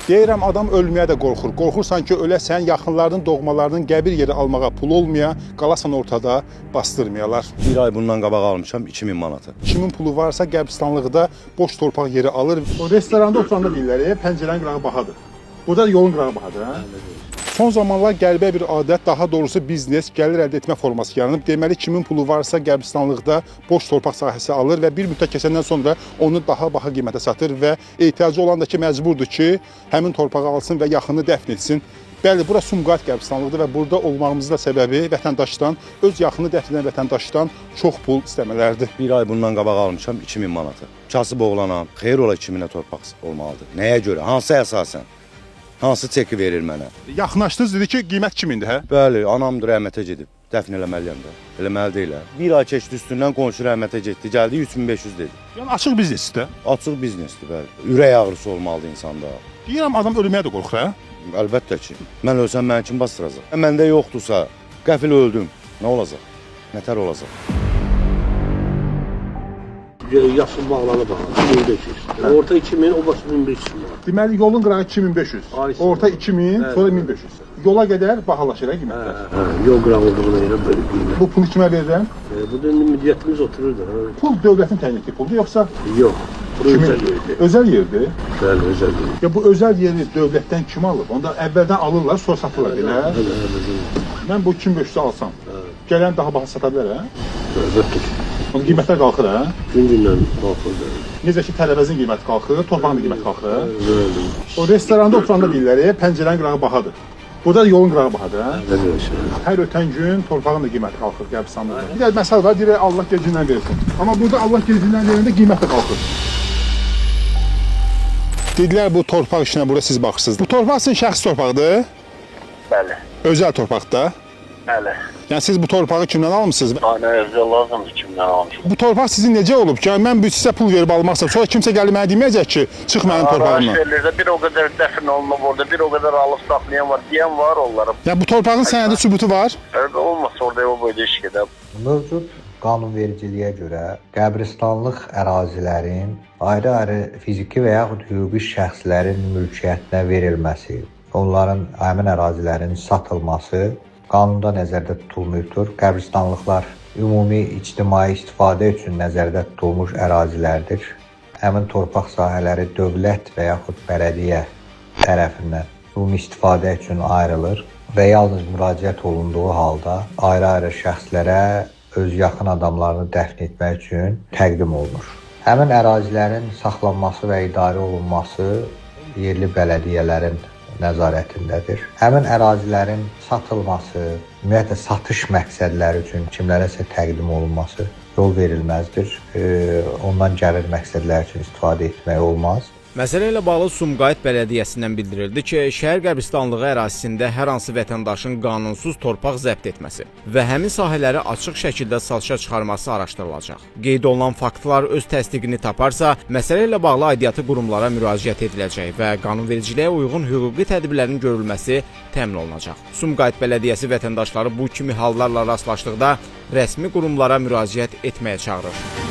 Deyirəm, adam ölməyə də qorxur. Qorxursan ki, öləsən, yaxınlarının, doğmalarının qəbir yeri almağa pul olmaya, qalasan ortada bastırmayalar. Bir ay bundan qabaq almışam 2000 manatı. Kimin pulu varsa qəbristanlıqda boş torpaq yeri alır. O restoranda oturanda deyirlər, pəncərənin qırağı bahadır. Burada da yolun qırağı bahadır, hə? Son zamanlar qəribə bir adət, daha doğrusu biznes, gəlir əldə etmə forması yaranıb. Deməli, kimin pulu varsa qəbristanlıqda boş torpaq sahəsi alır və bir müddət keçəndən sonra onu daha baha qiymətə satır və ehtiyacı olan da ki, məcburdur ki, həmin torpağı alsın və yaxını dəfn etsin. Bəli, bura Sumqayıt qəbristanlıqdır və burada olmağımızın da səbəbi vətəndaşdan, öz yaxını dəfn edən vətəndaşdan çox pul istəmələrdir. Bir ay bundan qabaq almışam 2000 manatı. Kasıb oğlanam, xeyir ola 2000-ə torpaq olmalıdır. Nəyə görə? Hansı əsasən? Hansı çeki verir mənə? Yaxınlaşdınız, dedi ki, qiymət kimindir, hə? Bəli, anam rəhmətə gedib. Dəfn eləməliyəm də. Eləməli deyil. Bir ay keçdi üstündən qonşu rəhmətə getdi. Gəldi 3500 dedi. Yəni açıq biznesdir də. Açıq biznesdir, bəli. Ürək ağrısı olmalıdır insanda. Deyirəm, adam ölməyə də qorxur, hə? Əlbəttə ki. Mən ölsəm məni kim bastıracaq? Məndə yoxdursa, qəfil öldüm. Nə olacaq? Nətər olacaq? Yaşıl bağlanı bağlı, 1500. Orta 2000, o başı 1500 var. Deməli, yolun qırağı 2500, orta 2000, sonra 1500. Yola qədər bahalaşır, hə, qiymətlər? Yol qırağı olduğuna görə böyle qiymət. Bu pulu kimə verirəm? Bu da müddiyyətimiz otururdu. Pul dövlətin təyin etdiyi puldur, yoxsa? Yox, bu Kimin? özel yerdir. Özəl yerdir. Bəli, özel yerdir. Ya bu özəl yeri dövlətdən kim alıb? Onda əvvəldən alırlar, sonra satırlar, belə. Mən bu 2500 alsam, gələn daha baha sata bilər, hə? Əlbəttə ki. Onun qiymətlər qalxır, hə? Gün-gündən qalxır. Necə ki, tələbəzin qiyməti qalxır, torpağın da qiyməti qalxır. Bəli. O restoranda oturanda deyirlər, pəncərənin qırağı bahadır. Burada da yolun qırağı bahadır, hə? Bəli. Hər ötən gün torpağın da qiyməti qalxır qəbristanlıqda. Bir də məsəl var, deyirək Allah gecindən versin. Amma burada Allah gecindən verəndə qiymət də qalxır. Dedilər, bu torpaq işinə burada siz baxırsınız. Bu torpaq sizin şəxsi torpaqdır? Bəli, Özəl torpaqda. bəli. Yəni siz bu torpağı kimdən almısınız? Aynen özəl lazımdır kimdən almışım. Bu torpaq sizin necə olub ki, mən sizə pul verib almaqsam, sonra kimsə gəlib mənə deməyəcək ki, çıx mənim torpağımdan. Araşdırılırsa bir o qədər dəfn olunub orada, bir o qədər alıb saxlayan var, deyən var onlara. Yəni bu torpağın sənədi sübutu var. Orada olmasa orada o boyda iş gedər. Mövcud qanunvericiliyə görə qəbristanlıq ərazilərin ayrı-ayrı fiziki və yaxud hüquqi şəxslərin mülkiyyətinə verilməsi, onların həmin ərazilərin satılması qanunda nəzərdə tutulmuşdur. Qəbristanlıqlar ümumi ictimai istifadə üçün nəzərdə tutulmuş ərazilərdir. Həmin torpaq sahələri dövlət və yaxud bələdiyyə tərəfindən ümumi istifadə üçün ayrılır və yalnız müraciət olunduğu halda ayrı-ayrı şəxslərə öz yaxın adamlarını dəfn etmək üçün təqdim olunur. Həmin ərazilərin saxlanması və idarə olunması yerli bələdiyyələrin nəzarətindədir. Həmin ərazilərin satılması, ümumiyyətlə satış məqsədləri üçün kimlərəsə təqdim olunması yol verilməzdir. Ondan gəlir məqsədlər üçün istifadə etmək olmaz. Məsələ ilə bağlı Sumqayıt Bələdiyyəsindən bildirildi ki, şəhər qəbristanlığı ərazisində hər hansı vətəndaşın qanunsuz torpaq zəbt etməsi və həmin sahələri açıq şəkildə satışa çıxarması araşdırılacaq. Qeyd olunan faktlar öz təsdiqini taparsa, məsələ ilə bağlı aidiyyatı qurumlara müraciət ediləcək və qanunvericiliyə uyğun hüquqi tədbirlərin görülməsi təmin olunacaq. Sumqayıt Bələdiyyəsi vətəndaşları bu kimi hallarla rastlaşdıqda rəsmi qurumlara müraciət etməyə çağırır.